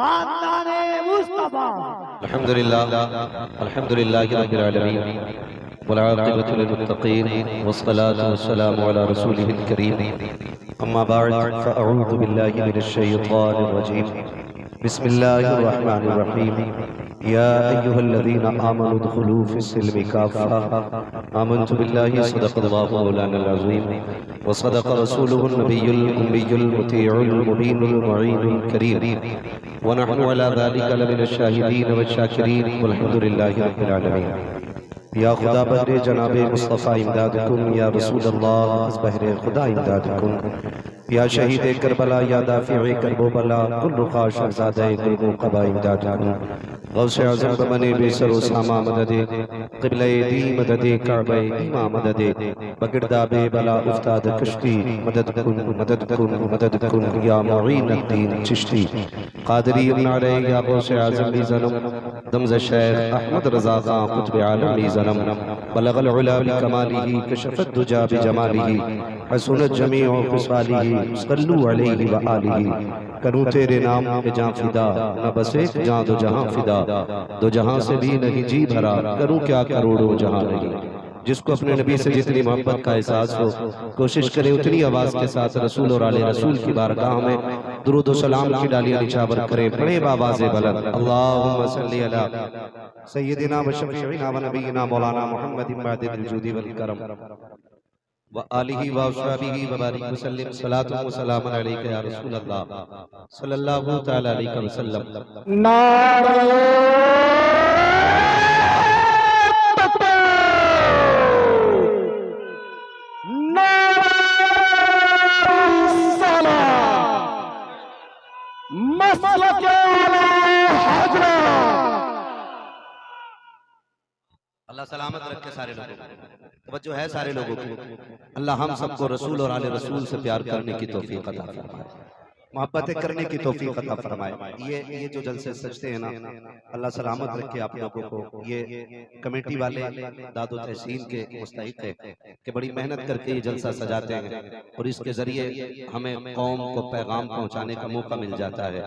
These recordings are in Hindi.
खानदाने मुस्तफा। अल्हम्दुलिल्लाह अल्हम्दुलिल्लाहि रब्बिल आलमीन वल आक़िबतु लिल मुत्तक़ीन वस्सलातु वस्सलामु अला रसूलिहिल करीम अम्मा बअद फ़अऊज़ु बिल्लाहि मिनश शैतानिर रजीम बिस्मिल्लाहिर रहमानिर रहीम या अय्युहल्लज़ीना आमनु उदखुलू फ़िस्सिल्मि काफ़्फ़ा आमन्तु बिल्लाहि सदक़ल्लाहु मौलानल अज़ीम व सदक़ रसूलुहुन नबियुल उम्मियुल मुतीउल मुबीनुल मुईनुल करीम व नहनु अला ज़ालिका लमिनश शाहिदीन वश्शाकिरीन वल्हम्दुलिल्लाहि रब्बिल आलमीन। या खुदा बहरे जनाबे मुस्तफ़ा इमदादकुम या रसूल अल्लाह बहरे खुदा इमदादकुम या शहीद करबला या दाफ़िए करबला कुल्लु ख़ाशज़ादे कुल्लु क़बा इमदादकुम गौसे आज़म बमने बेसर उसामा मददे क़िबले दी मददे काबे ईमा मददे बगिरदाबे बला उस्ताद कश्ती मददकुन या मुईनुद्दीन चिश्ती क़ादरी नारे या गौसे आज़म ली ज़नम दमज़ शेख अहमद रज़ा ख़ान क़ुत्ब आलम ली ज़नम बलगल उला बिकमालिही कशफ़त दुजा बिजमालिही हसनत जमीउ ख़िसालिही सल्लु अलैहि व आलिही। करूँ तेरे नाम पे जाँ फिदा न बस एक जाँ दो जहाँ फिदा दो जहाँ से भी नहीं जी भरा करूँ क्या करोड़ों जहाँ नहीं। जिसको अपने नबी से जितनी मोहब्बत का एहसास हो कोशिश करे उतनी आवाज़ के साथ रसूल और आले रसूल की बारगाह में दुरूद व सलाम की डालियाँ निछावर करे पढ़े बावाज़े बुलंद अल्लाहुम्मा सल्ली अला सय्यिदिना व शफ़ीइना व नबीना मौलाना मुहम्मदिन बादिल जूदी वल करम व आलिही व अस्हाबिही व बारिक वसल्लम सलातु व सलाम अलैका या रसूल अल्लाह सल्लल्लाहु तआला अलैहि वसल्लम। नारे अल्लाह सलामत रखे सारे लोगों को। तवज्जो है सारे लोगों को। अल्लाह हम सबको रसूल और आले रसूल से प्यार करने की तौफीक अता फरमाए, मोहब्बतें करने की तौफीक अता फरमाए। ये जो जलसे सजते हैं ना, अल्लाह सलामत रखे आप लोगों को। ये कमेटी वाले दादो तहसीन के मुस्तहिक है कि बड़ी मेहनत करके ये जलसा सजाते हैं और इसके जरिए हमें कौम को पैगाम पहुंचाने का मौका मिल जाता है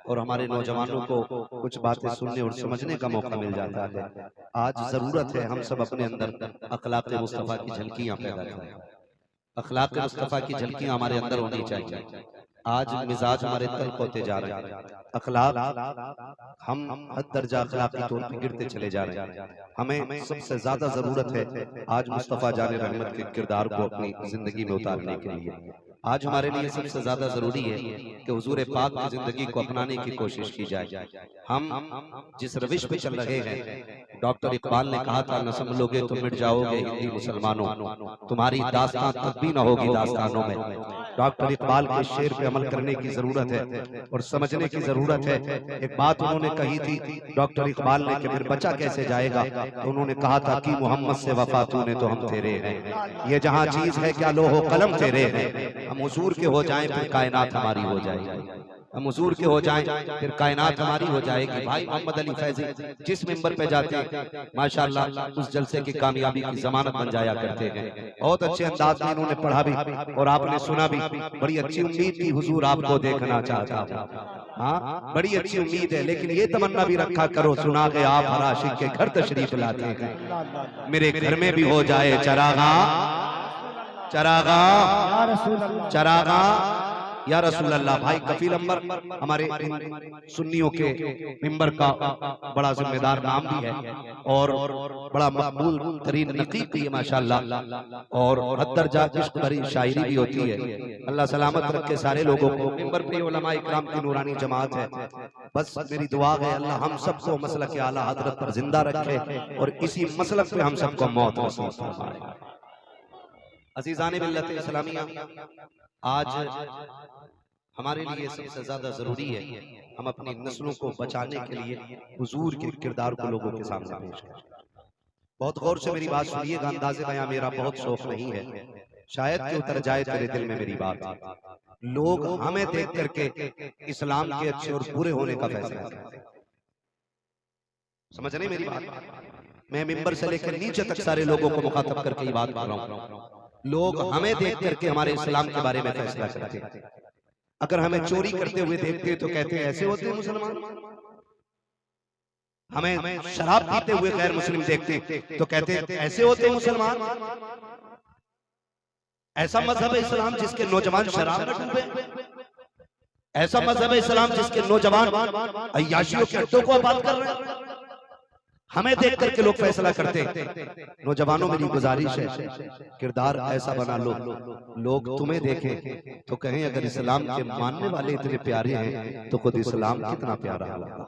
और हमारे नौजवानों को कुछ बातें सुनने और समझने का मौका मिल जाता है। आज जरूरत है हम सब अपने अंदर अखलाक मुस्तफ़ा की झलकियां पैदा करें। अखलाक मुस्तफ़ा की झलकियां हमारे अंदर होनी चाहिए। आज मिजाज हमारे तल्ख होते जा रहे हैं, अखलाक हम हद दर्जा अखलाकी तौर पर गिरते चले जा रहे हैं। हमें सबसे ज्यादा जरूरत है आज मुस्तफ़ा जाने रहमत के किरदार को अपनी जिंदगी में उतारने के लिए। आज हमारे लिए सबसे ज्यादा जरूरी है कि हुजूर पाक की जिंदगी को अपनाने की कोशिश की जाए। हम जिस रविश पे चल रहे हैं, डॉक्टर इकबाल ने कहा था न संभलोगे तो मिट जाओगे हिंदी मुसलमानों, तुम्हारी दास्तां तक भी न होगी दास्तानों में। डॉक्टर इकबाल के शेर पे अमल करने की जरूरत है और समझने की जरूरत है। एक बात उन्होंने कही थी डॉक्टर इकबाल ने कि फिर बचा कैसे जाएगा, तो उन्होंने कहा था कि मोहम्मद से वफा तूने तो हम तेरे हैं, ये जहां चीज है क्या लोहो कलम तेरे हैं। हम हुजूर के हो जाएं फिर कायनात हमारी हो जाएगी, हम हुजूर के हो जाएं फिर कायनात हमारी हो जाएगी। भाई मोहम्मद अली फैजी जिस मिंबर पे जाते हैं माशाल्लाह उस जलसे की कामयाबी की जमानत बन जाया करते हैं। बहुत अच्छे अंदाज में इन्होंने पढ़ा भी और आपने सुना भी। बड़ी अच्छी उम्मीद थी हुजूर आपको देखना चाहता हूं, हाँ बड़ी अच्छी उम्मीद है, लेकिन ये तमन्ना भी रखा करो सुना के आप हर आशिक के घर तशरीफ लाते हैं, मेरे घर में भी हो जाए चरागा चरागा चरागा या रसूल अल्लाह। भाई कफील अंबर हमारे सुन्नियों के मिंबर का बड़ा जिम्मेदार नाम भी है और बड़ा मकबूल तरीन नकीब भी है माशाल्लाह, और हद दर्जा इश्क भरी शायरी भी होती है। अल्लाह सलामत रखे सारे लोगों को। मिंबर पे उलमा इकराम की नूरानी जमात है। बस मेरी दुआ है अल्लाह हम सबको मसलक आला हजरत पर जिंदा रखे और इसी मसलक पे हम सबको मौत नसीब फरमाए। अज़ीज़ान मिल्लत इस्लामिया, आज हमारे लिए सबसे ज्यादा जरूरी है हम अपनी नस्लों को बचाने के लिए हुजूर के किरदार को लोगों के सामने पेश करें। बहुत गौर से मेरी बात सुनिएगा, अंदाज़े बयां मेरा बहुत शौक नहीं है, शायद कि उतर जाए तेरे दिल में मेरी बात। लोग हमें देख करके इस्लाम के अच्छे और बुरे होने का फैसला करते हैं। समझ रहे मेरी बात? मैं मिंबर से लेकर नीचे तक सारे लोगों को मुखातब करके ये बात कर रहा हूँ। लोग हमें देख करके हमारे इस्लाम के बारे में फैसला करते हैं। अगर हमें चोरी करते हुए देखते हैं तो कहते हैं ऐसे होते हैं मुसलमान। हमें शराब पीते हुए गैर मुस्लिम देखते हैं तो कहते हैं ऐसे होते हैं मुसलमान। ऐसा मजहब है इस्लाम जिसके नौजवान शराब में डूबे, ऐसा मजहब है इस्लाम जिसके नौजवान अय्याशियों के अड्डों को आबाद कर रहे हैं। हमें देख करके लोग फैसला करते हैं। नौजवानों मेरी गुजारिश है, किरदार ऐसा बना लो लोग तुम्हें देखें तो कहें अगर इस्लाम के मानने वाले इतने प्यारे हैं तो खुद इस्लाम कितना प्यारा होगा,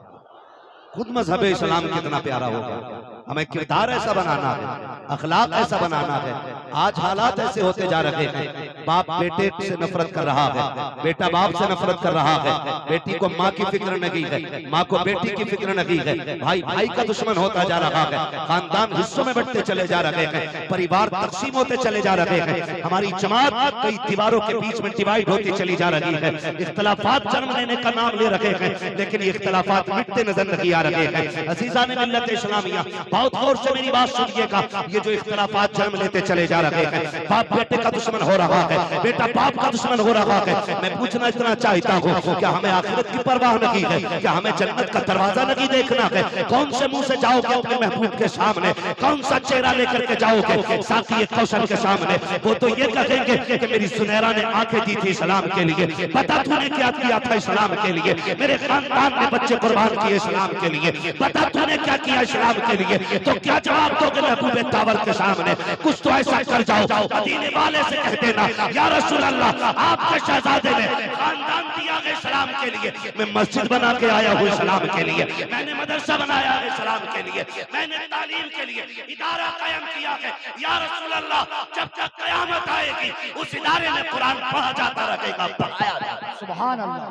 खुद मजहब इस्लाम कितना प्यारा होगा। हमें किरदार ऐसा बनाना है, अखलाक ऐसा बनाना है। आज हालात ऐसे होते जा रहे हैं, बाप बेटे से नफरत कर रहा है, बेटा बाप से नफरत कर रहा है, बेटी को माँ की फिक्र नहीं है, माँ को बेटी की फिक्र नहीं है, भाई भाई का दुश्मन होता जा रहा है, खानदान हिस्सों में बढ़ते चले जा रहे हैं, परिवार तकसीम होते चले जा रहे हैं, हमारी जमात कई दीवारों के बीच में डिवाइड होती चली जा रही है। इख्तलाफात जन्म लेने का नाम ले रहे हैं लेकिन ये इख्तलाफात मिटते नजर नहीं आ रहे हैं। अजीज़ान मिल्लत इस्लामिया, बहुत गौर से मेरी बात सुनिएगा। ये जो इख्तलाफात जन्म लेते चले जा रहे हैं, बाप बेटे का दुश्मन हो रहा है, बेटा बाप का दुश्मन हो रहा है, मैं पूछना इतना चाहता हूँ क्या हमें आखिरत की परवाह नहीं है? क्या हमें जन्नत का दरवाजा नहीं देखना है? कौन से मुंह से जाओगे अपने महबूब के सामने? कौन सा चेहरा लेकर के जाओगे साकी कौशल के सामने? वो तो ये कहेंगे कि मेरी सुनहरा ने आंखें दी थी इस्लाम के लिए, बता तूने क्या किया था इस्लाम के लिए, मेरे खानदान ने बच्चे कुर्बान किए इस्लाम के लिए, बता तूने क्या किया इस्लाम के लिए। तो क्या जवाब दोगे महबूब तावर के सामने? कुछ तो ऐसा कर जाओ, मदीने वाले से कह देना या रसूल अल्लाह आपके शहजादे ने खानदान दिया है इस्लाम के लिए, मैं मस्जिद बना के आया हूँ इस्लाम के लिए, मैंने मदरसा बनाया है इस्लाम के लिए, मैंने तालीम के लिए इदारा कायम किया है। या रसूल अल्लाह जब तक कयामत आएगी उस इदारे में कुरान पढ़ा जाता रहेगा, पढ़ाया जाएगा। सुभान अल्लाह,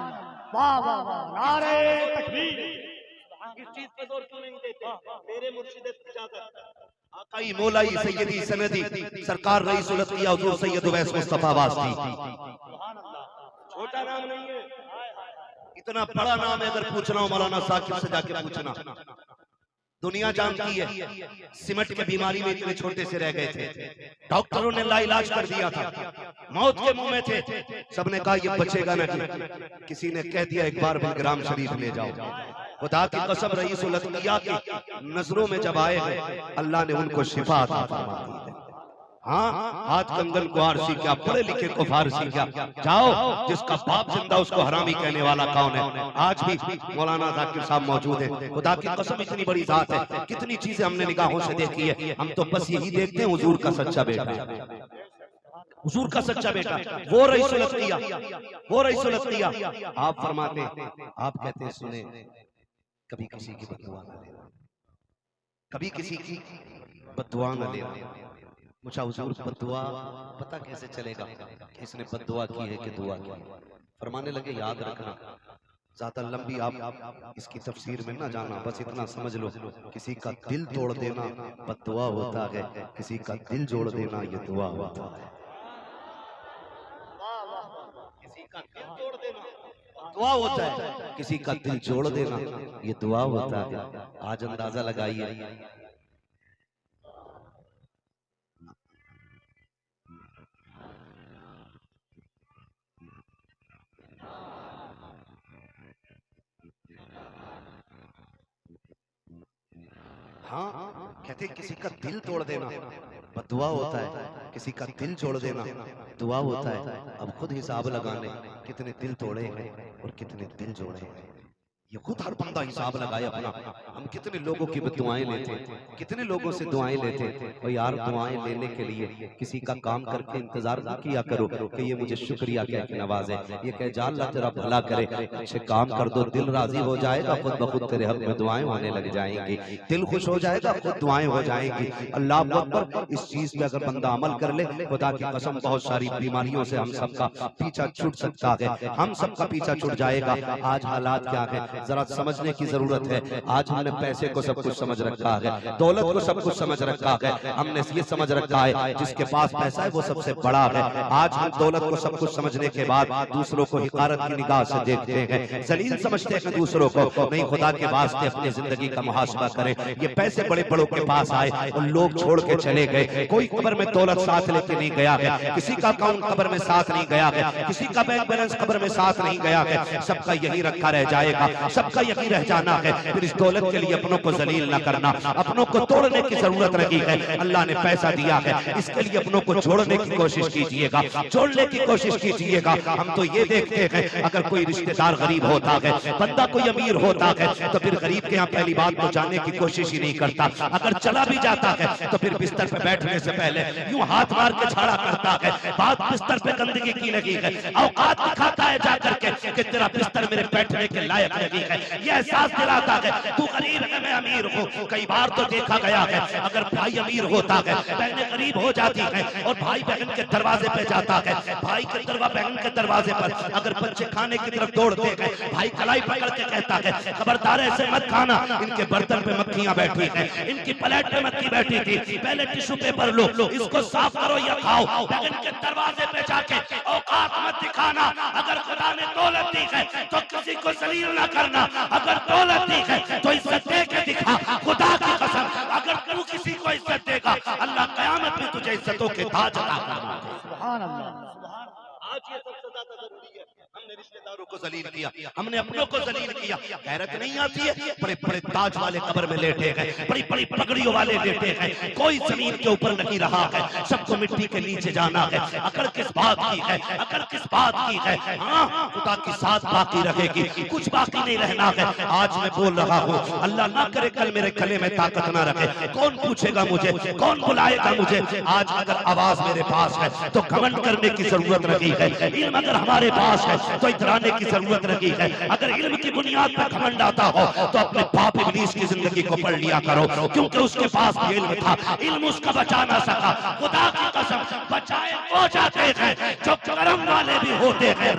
वाह वाह वाह, नारे तकबीर। इस चीज पे जोर क्यों नहीं देते? मेरे मुर्शिद आकाई मौलाई सैयदी सनदी सरकार रईसुल अत्किया हुजूर सैयद उवैस मुस्तफा वास्ती। छोटा नाम नहीं है, इतना बड़ा नाम है। अगर पूछना हो मौलाना साकिब से जाके पूछना, दुनिया जानती है सिमट के बीमारी में इतने छोटे से रह गए थे, डॉक्टरों ने लाइलाज कर दिया था, मौत के मुंह में थे, सबने कहा ये बचेगा नहीं। किसी ने कह दिया एक बार बिलग्राम शरीफ ले जाओ। खुदा की कसम रईसुल अत्किया की नजरों में जब आए हैं अल्लाह ने उनको शिफा अता फरमा दी है। हाँ, हाथ कंगन को आरसी क्या, पढ़े लिखे को फारसी क्या, जाओ जिसका बाप जिंदा उसको हरामी कहने वाला कौन है? आज भी मौलाना जाकिर साहब मौजूद हैं। खुदा की कसम इतनी बड़ी जात है, कितनी चीजें हमने निगाहों से देखी है, हम तो बस यही देखते हैं हुजूर का सच्चा बेटा, हुजूर का सच्चा बेटा, वो रईसुल अत्किया, वो रईसुल अत्किया। आप फरमाते हैं, आप कहते हैं सुने कभी किसी की बददुआ न लेना, कभी किसी की बददुआ न लेना। मुझे हुजूर बददुआ पता कैसे चलेगा कि इसने बददुआ की है कि दुआ की? फरमाने लगे याद रखना, ज्यादा लंबी आप इसकी तफसीर में ना जाना, बस इतना समझ लो किसी का दिल तोड़ देना बददुआ होता है, किसी का दिल जोड़ देना ये दुआ होता है। किसी का दिल तोड़ देना दुआ होता है, किसी का दिल जोड़ देना ये दुआ होता है। आज अंदाजा लगाइए, हाँ कहते किसी का दिल तोड़ देना बददुआ होता है, किसी का दिल जोड़ देना दुआ होता है। अब खुद हिसाब लगाने कितने दिल तोड़े हैं और कितने दिल जोड़े हैं, ये खुद हर बंदा हिसाब लगाए अपना। हम कितने लोगों की दुआएं लेते, कितने लोगों से दुआएं लेते, और यार दुआएं लेने के लिए किसी का काम करके इंतजार ना किया करो कि ये मुझे शुक्रिया कह के नवाजे, ये कह जा अल्लाह तेरा भला करे, अच्छे काम कर दो, दिल राजी हो जाएगा, खुद ब खुद तेरे हक में दुआएं होने लग जाएंगी, दिल खुश हो जाएगा, खुद दुआएं हो जाएंगी। अल्लाह अकबर। इस चीज पे अगर बंदा अमल कर ले, खुदा की कसम बहुत सारी बीमारियों से हम सबका पीछा छूट सकता है, हम सबका पीछा छूट जाएगा। आज हालात क्या है, जरा समझने की जरूरत है। आज हमने पैसे को सब कुछ समझ रखा है, दौलत को सब कुछ समझ रखा है, हमने ये समझ रखा है जिसके पास पैसा है वो सबसे बड़ा है। आज हम दौलत को सब कुछ समझने के बाद दूसरों को हिकारत की निगाह से देखते हैं, जलील समझते हैं दूसरों को। नहीं, खुदा के वास्ते अपनी जिंदगी का मुहासबा करें। ये पैसे बड़े बड़ों के पास आए और लोग छोड़ के चले गए। कोई कब्र में दौलत साथ लेके नहीं गया है, किसी का अकाउंट कब्र में साथ नहीं गया है, किसी का बैंक बैलेंस कब्र में साथ नहीं गया है। सबका यही रखा रह जाएगा, सबका यही रह जाना है। फिर इस दौलत के लिए अपनों को जलील न करना, अपनों को तोड़ने की जरूरत नहीं है। अल्लाह ने पैसा दिया है, इसके लिए अपनों को जोड़ने की कोशिश कीजिएगा, जोड़ने की कोशिश कीजिएगा। हम तो ये देखते हैं अगर कोई रिश्तेदार गरीब होता है, बंदा कोई अमीर होता है, तो फिर गरीब के यहाँ पहली बात तो जाने की कोशिश ही नहीं करता। अगर चला भी जाता है तो फिर बिस्तर पे बैठने से पहले यूं हाथ मार के झाड़ा करता है। बात बिस्तर पे गंदगी की लगी है, औकात दिखाता है जाकर के कि तेरा बिस्तर मेरे बैठने के लायक लगी है। ये एहसास दिलाता है तू गरीब है, मैं अमीर हूँ। कई बार तो देखा गया है अगर भाई अमीर होता है, बहनें गरीब हो जाती है और भाई बहन के दरवाजे पे जाता है, भाई के बहन के दरवाजे पर अगर बच्चे खाने की तरफ दौड़ते हैं, भाई कलाई पकड़ के कहता है खबरदार ऐसे मत खाना, इनके बर्तन पे मक्खियां बैठी हैं, इनकी प्लेट पे मक्खी बैठी थी, पहले टिश्यू पेपर लो, इसको साफ करो या खाओ। बहन के दरवाजे पे जाके औकात मत दिखाना। अगर खुदा ने दौलत दी है तो किसी को जलील ना करना, अगर दौलत दी है तो इज्जत दे के दिखा। खुदा की कसम, अगर तू किसी को इज्जत देगा अल्लाह कयामत में तुझे इज्जतों के ताज अता करेगा। सुभान अल्लाह। आज ये सबसे ज्यादा जरूरी है। हमने रिश्तेदारों को जलील किया, हमने अपनों को जलील किया। गैरत नहीं आती है। बड़े बड़े ताज वाले कब्र में लेटे हैं, बड़ी बड़ी पगड़ियों वाले लेटे हैं, कोई जमीन के ऊपर नहीं रहा है, सबको मिट्टी के नीचे जाना है। अकड़ किस बात की है, अकड़ किस बात की है? हाँ, खुदा की साथ बाकी रहेगी, कुछ बाकी नहीं रहना है। आज मैं बोल रहा हूँ, अल्लाह ना करे कल मेरे गले में ताकत ना रखे। कौन पूछेगा मुझे, कौन बुलाएगा मुझे? आज अगर आवाज मेरे पास है तो घमंड करने की जरूरत नहीं है। इल्म अगर हमारे पास है तो इतराने की जरूरत नहीं है। अगर इल्म की बुनियाद पर घमंड आता हो तो अपने बाप इब्लीस की जिंदगी को पढ़ लिया करो, क्योंकि उसके पास भी इल्म था, इल्म उसका बचा ना सका। खुदा की कसम, बचाए हो जाते हैं जो करम वाले भी होते हैं।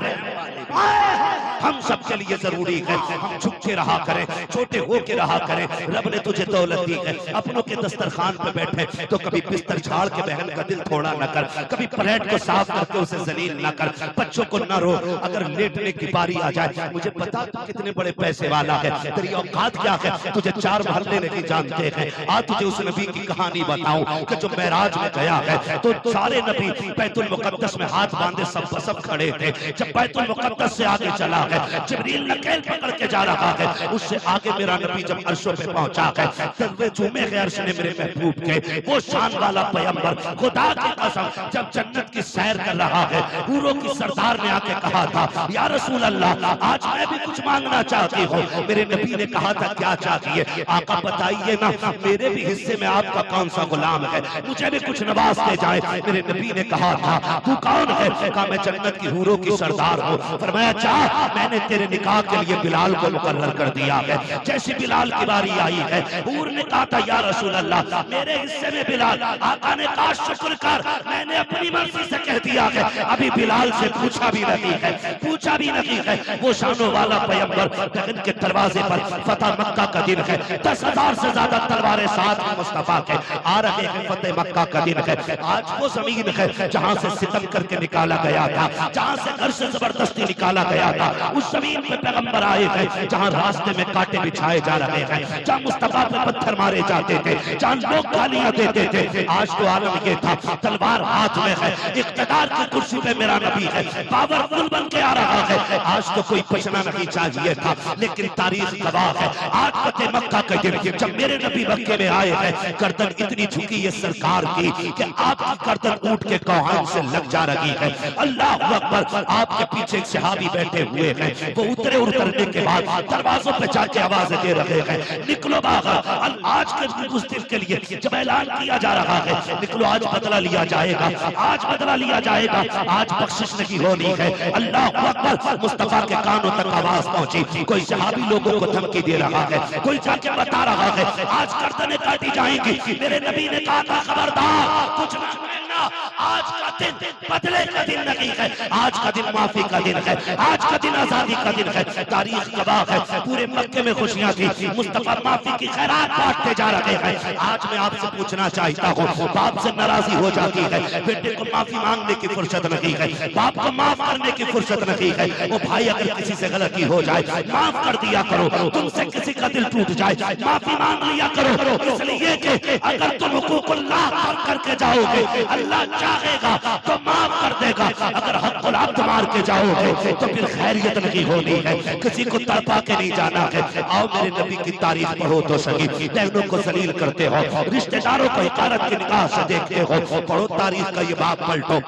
हम सबके लिए जरूरी है हम झुक के रहा करें, छोटे हो के रहा करें। रब ने तुझे दौलत दी है, अपनों के दस्तरखान पे बैठे तो कभी बिस्तर झाड़ के बहन का दिल थोड़ा न कर, कभी प्लेट को साफ करके उसे जलील न कर, बच्चों को न रो। अगर लेटने की बारी आ जाए, मुझे पता तू कितने बड़े पैसे वाला है, तेरी औकात क्या है, तुझे चार मोहल्ले नहीं जानते हैं। आज तुझे उस नबी की कहानी बताऊं कि जो मेराज में गया है तो सारे नबी बैतुल मुकद्दस में हाथ बांधे सब खड़े थे। जब बैतुल मुकद्दस से आगे चला है, जिब्रील नकेल पकड़ के जा रहा है, उससे आगे मेरा नबी जब अर्शों पे पहुंचा है, तब झूमे के अर्श ने मेरे महबूब के, वो शान वाला पैगंबर। खुदा की कसम, जब जन्नत की सैर कर रहा है, हूरों की सरदार ने आके कहा था या रसूल अल्लाह, आज मैं भी कुछ मांगना चाहती हूँ। मेरे नबी ने कहा था क्या चाहिए? आका बताइए ना, मेरे भी हिस्से में आपका कौन सा गुलाम है, मुझे भी कुछ नवाजते जाए। मेरे नबी ने कहा था तू कौन है? कहा मैं जन्नत की हूरों की सरदार हूँ। फरमाया चाह, मैंने तेरे निकाह के लिए बिलाल को मुकर्रर कर दिया है। जैसे बिलाल की बारी आई है, हूर ने कहा था या रसूल अल्लाह, मेरे हिस्से में बिलाल। आका ने कहा शुक्र कर, मैंने अपनी मर्जी से कह दिया है, अभी बिलाल से पूछा भी नहीं है, पूछा भी नहीं है। वो शानों वाला पैगंबर बहन के दरवाजे पर, फतह मक्का का दिन है, 10,000 से ज्यादा तलवारें साथ में मुस्तफा के आ रहे हैं। फतेह मक्का का दिन है। आज वो जमीन है जहाँ से सितम करके निकाला गया था, जहाँ से घर से जबरदस्ती निकाला गया था, उस जमीन पे पैगंबर आए हैं जहाँ रास्ते में कांटे बिछाए जा रहे हैं, जहाँ मुस्तफा पे पत्थर मारे जाते थे, जहाँ लोग गालियां देते थे। आज तो आलम ये था, तलवार हाथ में है, इख्तिदार की कुर्सी पे मेरा नबी है, पावरफुल बन के आ रहा है। आज तो कोई बचना नहीं चाहिए था, लेकिन तारीख गवाह है। आज फतेह मक्का का दिन, जब मेरे नबी मक्के में आए हैं, गर्दन इतनी झुकी है सरकार की कि आपकी गर्दन ऊंट के कौहान से लग जा रही है। अल्लाह अकबर। आपके पीछे एक सहाबी बैठे हुए हैं, वो उतरे, उतरने के बाद दरवाजों पे जाके आवाजें दे रहे हैं, निकलो बाहर। आज के उस दिन के लिए जब ऐलान किया जा रहा है, निकलो, आज बदला लिया जाएगा, आज बदला लिया जाएगा, आज बख्शिश नहीं होनी है। अल्लाह अकबर। मुस्तफा के कानों तक आवाज पहुंची, कोई सहाबी लोगों को धमकी दे रहा है, कोई जाके बता रहा है आज गर्दनें काटी जाएंगी। मेरे नबी ने कहा था खबरदार, कुछ ना कहना, आज का दिन बदले का दिन नहीं है, आज का दिन माफी का दिन है, आज का दिन आजादी का दिन है। तारीख गवाह है, पूरे मक्के में खुशियां थी, मुस्तफा माफी की खैरात बांटते जा रहे हैं। आज मैं आपसे पूछना चाहता हूँ, बाप से नाराजी हो जाती है, बेटे को माफी मांगने की फुर्सत नहीं है, बाप को माफ करने की फुर्सत नहीं है। वो भाई अगर किसी से गलती हो जाए माफ कर दिया करो, तुमसे किसी का दिल टूट जाए माफी मांग लिया करो, इसलिए कि अगर तुम हुकूकुल्लाह पर करके जाओगे अल्लाह चाहेगा तो माफ कर देगा, अगर हक़ुल अब्द मार के जाओगे तो फिर खैरियत नहीं होनी है, किसी को तड़पा के नहीं जाना है। आओ मेरे नबी की तारीफ पढ़ो तो सही, बहनों को जलील करते हो, रिश्तेदारों को हिकारत की निगाह से देखते हो, पढ़ो तारीख का ये बाब पलटो।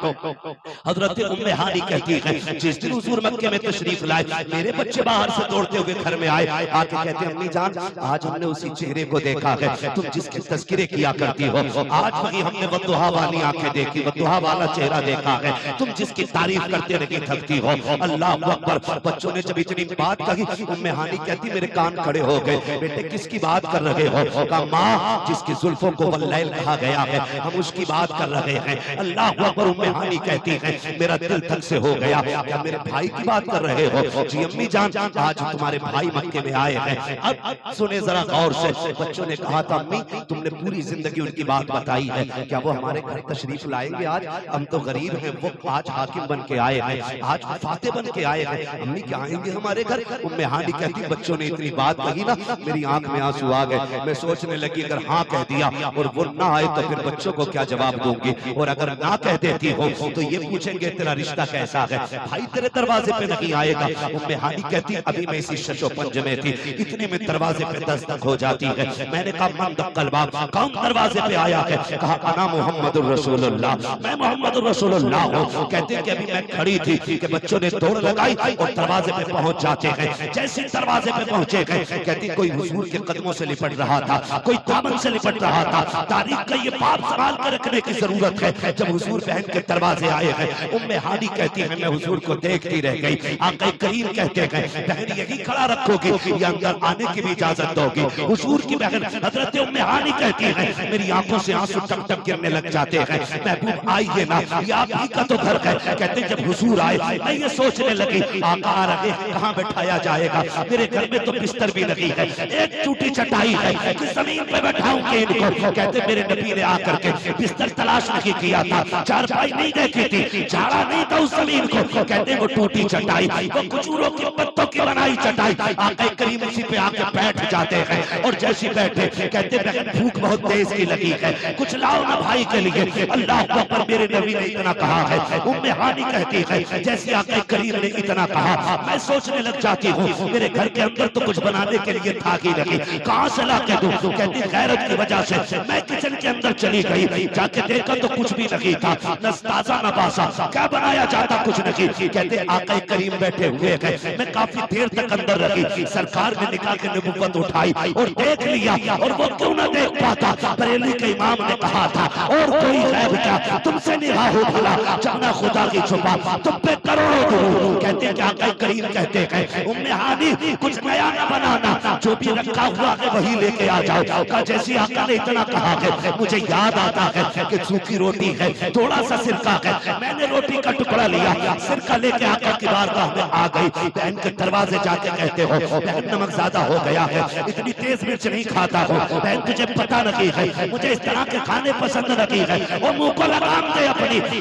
हजरत उम्मे हानी कहती है, जिस दिन हुजूर मक्के में तशरीफ लाए, मेरे बच्चे बाहर से दौड़ते हुए घर में आए, आके कहते अम्मी जान आज हमने उसी चेहरे को देखा है तुम जिसके तस्किरे किया करती हो, आज वही हमने वद्दुहा वाली आंखें देखी, वद्दुहा वाला चेहरा देखा है, तुम जिसकी तारीफ करते नहीं थकती हो। अल्लाह अकबर। बच्चों ने जब इतनी बात कही, उम्मे हानी कहती मेरे कान खड़े हो गए, बेटे किसकी बात कर रहे हो? कहा माँ जिसकी जुल्फों को वल्लैल कहा गया है हम उसकी बात कर रहे हैं। अल्लाह अकबर। उम्मे हानी कहती है मेरा दिल धक से हो गया, क्या मेरे भाई की बात कर रहे हो? जी अम्मी जान आज तुम्हारे भाई मक्के में आए हैं। अब सुने जरा गौर से, बच्चों ने कहा था अम्मी तुमने पूरी जिंदगी उनकी बात बताई है, क्या वो हमारे घर तशरीफ लाएंगे? आज हम तो गरीब हैं, वो आज हाकिम बन के आए हैं, आज फाते बन के आए हैं, अम्मी क्या आएंगे हमारे घर? उम्मे हानी कहती बच्चों ने इतनी बात कही ना मेरी आंख में आंसू आ गए, मैं सोचने लगी अगर हाँ कह दिया और वो ना आए तो फिर बच्चों को क्या जवाब दूंगी, और अगर ना कह देती हो तो ये पूछेंगे तेरा रिश्ता कैसा है, भाई तेरे दरवाजे पे नहीं आएगा। उम्मे हानी कहती अभी मैं इसी शशो पंज में थी, इतने में दरवाजे पे दस्तक हो जाती है, मैंने कहा मन दक्कल बाब, कौन दरवाजे पे आया है? कहा अना मोहम्मदुर रसूलुल्लाह, मैं मोहम्मदुर रसूलुल्लाह हूँ। कहते कि अभी मैं खड़ी थी कि बच्चों ने दौड़ लगाई और दरवाजे पे पहुंच जाते हैं, जैसे दरवाजे पे पहुंचे गए कहती कोई हुजूर के कदमों से लिपट रहा था, कोई दामन से लिपट रहा था। तारीख का ये बाप संभाल कर रखने की जरूरत है। जब हुजूर बहन के दरवाजे आए हैं, उम्मे हानी कहती है मैं हुजूर को देखती रह गई। आका करीम कहते हैं बहन यही खड़ा रखोगी या अंदर आने की भी इजाजत दोगी? हुजूर की बहन हजरत उम्मे हानी कहती है मेरी आंखों से आंसू टप टप गिरने लग जाते हैं, महबूब आइए ना, ये आप ही का तो घर है। कहते जब हुजूर आए मैं ये सोचने लगी आका आ रहे हैं कहाँ बैठाया जाएगा, मेरे घर में तो बिस्तर भी नहीं है, एक टूटी चटाई है कि जमीन पे बैठाऊंगी इनको। कहते मेरे नबी ने आकर के बिस्तर तलाश नहीं किया था, चारपाई नहीं देखी थी, झाड़ा नहीं था उस जमीन को, कहते वो टूटी चटाई, वो खजूरों के पत्तों की बनाई चटाई, आका करीम उसी पे आके बैठ जाते हैं। और जैसे बैठे कहते बहन भूख बहुत तेज की लगी है, कुछ लाओ ना भाई के लिए। अल्लाह पर मेरे नबी ने इतना कहा है। उम्मे हानी कहती है जैसे आका करीम ने इतना कहा मैं सोचने लग जाती हूँ मेरे घर के अंदर तो कुछ बनाने के लिए था ही नहीं, कहाँ से ला के दूं? कहती गैरत की वजह से मैं किचन के अंदर चली गई, जाके देखा तो कुछ भी नहीं था, न ताजा न बासा, क्या बनाया जाता कुछ नहीं। कहते आका करीम बैठे हुए हैं, मैं काफी देर तक अंदर रही, सरकार ने निकाल के नबूवत उठाई और देख लिया, और वो क्यों ना देख पाता? बरेली के इमाम ने कहा था और कोई गैब क्या तुमसे निगाह हो भला, जाना खुदा की छुपा तुम पे करोड़ों दूर। कहते क्या आका करीम कहते हैं उम्मे हानी कुछ नया न बनाना, जो भी रखा हुआ है वही लेके आ जाओ। का जैसे आका ने इतना कहा है मुझे याद आता है कि सूखी रोटी है, थोड़ा सा सिरका है, मैंने रोटी का टुकड़ा लिया, सिरका लेके आका की बारगाह में आ गई। बहन के दरवाजे जाके कहते हो बहन नमक ज्यादा हो गया है, इतनी तेज मिर्च नहीं खाता हूँ, बहन तुझे पता नहीं है मुझे इस तरह के खाने पसंद नहीं है, वो मुंह को लगाम दे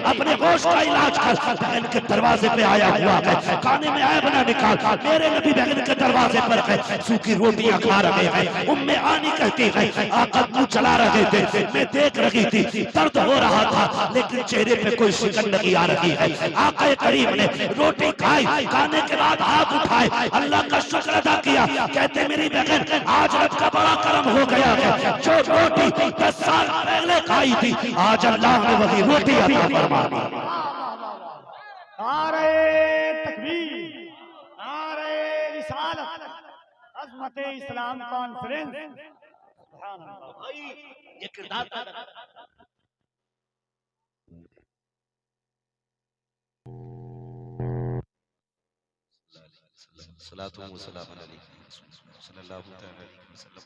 अपने होश का इलाज कर। बहन के दरवाजे पे आया हुआ है, खाने में आया बना निकाल, मेरे नबी बहन के दरवाजे पर है, सूखी रोटियां खा रहे हैं। उम्मे हानी कहती है आका मुंह चला रहे थे, मैं देख रही थी, दर्द हो रहा था लेकिन चेहरे पे कोई शिकन नहीं आ रही है। आका करीम ने रोटी खाई, खाने के बाद हाथ उठाए, अल्लाह का शुक्र अदा किया। कहते मेरी बहन आज रब का बड़ा करम हो गया है, जो रोटी 10 साल पहले खाई थी आज अल्लाह ने वही रोटी अता फरमा दी। नारे तकबीर, नारे रिसालत, अज़मत इस्लाम कॉन्फ्रेंस। सुभान अल्लाह। भाई ये किरदार सलातो व सलाम अलैहि सल्लल्लाहु अलैहि वसल्लम।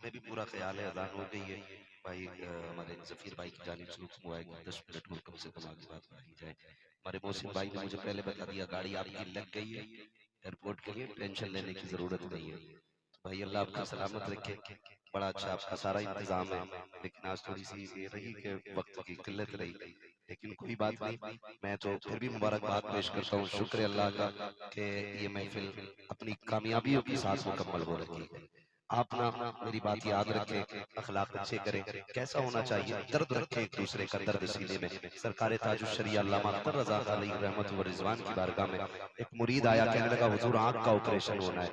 मैं भी पूरा ख्याल है, अजान हो गई है भाई। हमारे जफीर भाई की जानिब से हुक्म हुआ है कि 10 मिनट में कम से कम आगे बात बढ़ाई जाए। हमारे मोहसिन भाई ने मुझे पहले बता दिया गाड़ी आपकी लग गई है एयरपोर्ट के लिए, टेंशन लेने की जरूरत नहीं है। तो भाई अल्लाह आपका सलामत रखे। बड़ा अच्छा आपका सारा इंतजाम है, लेकिन आज थोड़ी सी ये रही कि वक्त की किल्लत रही, लेकिन कोई बात नहीं। मैं तो फिर भी मुबारकबाद पेश करता हूँ, शुक्र अल्लाह का कि ये महफिल अपनी कामयाबियों के साथ मुकम्मल हो रही है। आप ना मेरी बात याद रखें, अखलाक अच्छे करें। कैसा होना चाहिए, दर्द रखें एक दूसरे का, दर्द सीने में। सरकार ताजुश शरिया अल्लामा अख्तर रज़ा अलैहि रहमत व रिजवान की बारगाह में एक मुरीद आया, कहने लगा हुजूर आंख का ऑपरेशन होना है,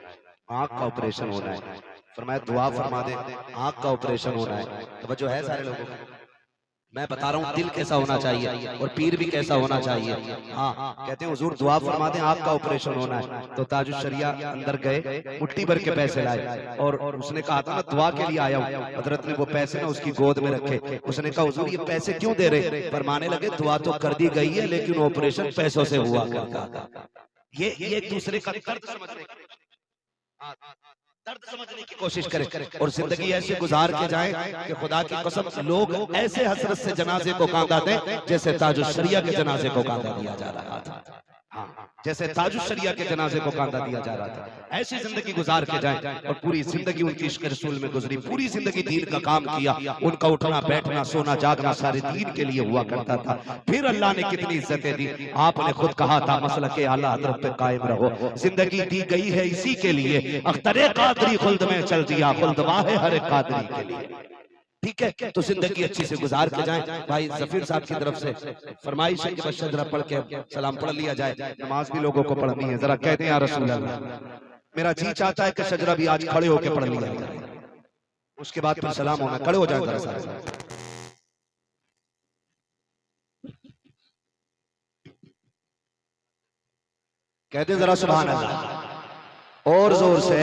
आंख का ऑपरेशन होना है। फरमाया दुआ फरमा दे, आंख का ऑपरेशन होना है। तो जो है सारे लोगों को मैं बता रहा हूँ दिल कैसा होना चाहिए और पीर भी कैसा होना चाहिए। हाँ, कहते हैं हुजूर दुआ फरमा दें, आंख का ऑपरेशन होना है। तो ताजुश शरिया अंदर गए, मुट्ठी भर के पैसे लाए और उसने कहा था ना दुआ के लिए आया हूँ। हजरत ने वो पैसे ना उसकी गोद में रखे। उसने कहा हुजूर ये पैसे क्यों दे रहे? फरमाने लगे दुआ तो कर दी गई है, लेकिन ऑपरेशन पैसों से हुआ करता। ये एक दूसरे का दर्द समझने, दर्द समझने की कोशिश करें और जिंदगी ऐसे गुजार के जाएं कि खुदा की कसम लोग ऐसे हसरत से जनाजे को कांधा दें जैसे ताजुश शरिया के जनाजे को कांधा दिया जा रहा था। हाँ, जैसे ताजुश शरिया के जनाजे को कांधा दिया जा रहा था। ऐसी जिंदगी गुजार के जाएं और पूरी जिंदगी उनकी इश्क रसूल में गुजरी, पूरी जिंदगी दीन का काम किया। उनका उठना बैठना सोना जागना सारे दीन के लिए हुआ करता था। फिर अल्लाह ने कितनी इज्जतें दी। आपने खुद कहा था मसलक के आला हज़रत पे कायम रहो, जिंदगी दी गई है इसी के लिए। अख्तरे कादरी खुल्द में चल दिया, खुल्द वाहे हर एक कादरी के लिए। ठीक है, तो जिंदगी अच्छी से गुजार के जाएं। भाई जफीर साहब की तरफ से फरमाइश है कि बस शजरा पढ़ के सलाम पढ़ लिया जाए। नमाज भी लोगों को पढ़नी है, जरा कहते हैं या रसूल अल्लाह। मेरा जी चाहता है कि शजरा भी आज खड़े होकर पढ़ लिया जाए, उसके बाद फिर सलाम होना। खड़े हो जाए जरा सारे, कहते हैं जरा सुभान अल्लाह और जोर से।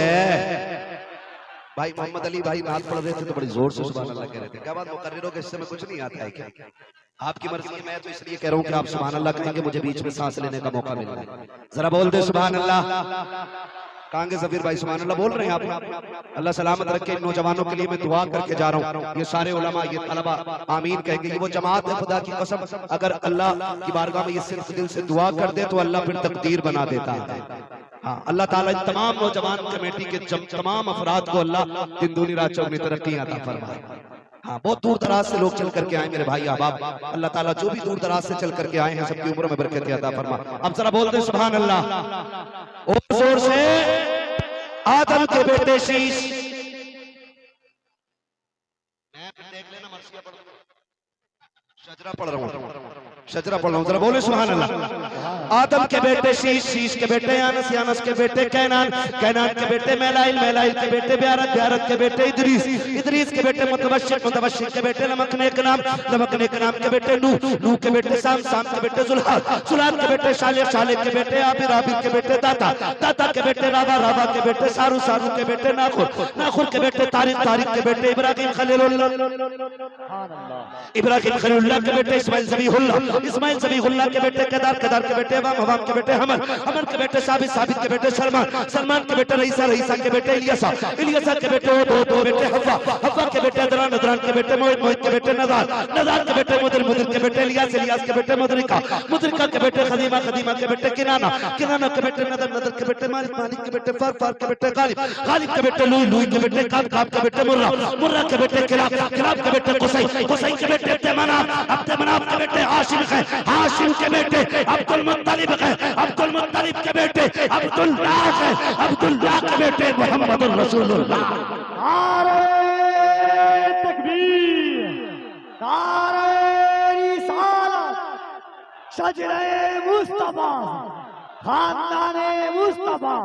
भाई मोहम्मद अली भाई नात पढ़ रहे थे तो बड़ी जोर से सुभान अल्लाह कह रहे थे। क्या बात मुकर्रिरों के हिस्से में कुछ नहीं आता है क्या? आपकी मर्जी है, मैं तो इसलिए कह रहा हूँ कि आप सुभान अल्लाह कहेंगे, मुझे बीच में सांस लेने का मौका मिल रहा है। जरा बोल दे सुभान अल्लाह। कहेंगे जफीर भाई सुभान अल्लाह बोल रहे हैं आप? अल्लाह सलामत रखे। इन नौजवानों के लिए मैं दुआ करके जा रहा हूँ। ये सारे उलमा ये तलबा आमीन कहेंगे। ये वो जमात है खुदा की कसम, अगर अल्लाह की बारगाह में ये सिर्फ दिल से दुआ कर दे तो अल्लाह फिर तकदीर बना देता है। हाँ, अल्लाह ताला इन तमाम नौजवान कमेटी के तमाम अफराद को अल्लाह दिन दूनी रात चौगुनी तरक्की अता फरमाए। हाँ, बहुत दूर दराज से लोग चल करके आए मेरे भाई अहबाब। अल्लाह ताला जो भी दूर दराज से चल करके आए हैं सबकी उम्र में बरकत अता फरमा। अब जरा बोल दे सुभान अल्लाह और जोर से। आदम के बेटे शीश, मैं देख लेना मर्सिया पढ़ शजरा पढ़ रहा हूँ, शजरा पढ़ रहा हूँ, जरा बोले सुभान अल्लाह। आदम के बेटे शीश, शीश के बेटे यानस, यानस के बेटे कैनान, कैनान के बेटे मैलाइल, मैलाइल के बेटे ब्यारत, ब्यारत के बेटे इदरीस, इदरीस के बेटे मुतबश्शिर, मुतबश्शिर के बेटे नमक नेक नाम, नमक नेक नाम के बेटे नूह, नूह के बेटे साम, साम के बेटे जुल्हाल, जुल्हाल के बेटे शालिक, शालिक के बेटे आबिर, आबिर के बेटे दाता, दाता के बेटे रावा, रावा के बेटे सारू, सारू के बेटे नाखुर, नाखुर के बेटे तारिक, तारिक के बेटे इब्राहिम खलीलुल्लाह, इब्राहिम खलीलुल्लाह के बेटे इस्माइल ज़बीहुल्लाह, इस्माइल ज़बीहुल्लाह के बेटे केदार, केदार के बेटे अवाम, अवाम के बेटे हमर, हमर के बेटे साबित, साबित के बेटे सलमान, सलमान के बेटे रईसा, रईसा के बेटे इलियासा, इलियासा के बेटे दो बेटे हव्वा, हव्वा के बेटे अदरान, अदरान के बेटे मोहित, मोहित के बेटे नज़ार, नज़ार के बेटे मुदर, मुदर के बेटे इलियास, इलियास के बेटे मुदरिका, मुदरिका के बेटे खदीमा, खदीमा के बेटे किनाना, किनाना के बेटे नदर, नदर के बेटे मालिक, मालिक के बेटे फार, फार के बेटे गालिब, गालिब के बेटे लुई, लुई के बेटे काब, काब के बेटे मुर्रा, मुर्रा के बेटे किलाब, किलाब के बेटे कुसै, कुसै के बेटे अब्दुमनाफ, अब्दुमनाफ के बेटे हाशिम है, हाशिम के बेटे अब्दुल मुत्तलिब है, अब्दुल मुत्तलिब के बेटे अब्दुल्लाह है, अब्दुल्लाह के बेटे मोहम्मदुर रसूलुल्लाह। नारे तकबीर, नारे रिसालत, शजरे मुस्तफा, खानदाने मुस्तफा।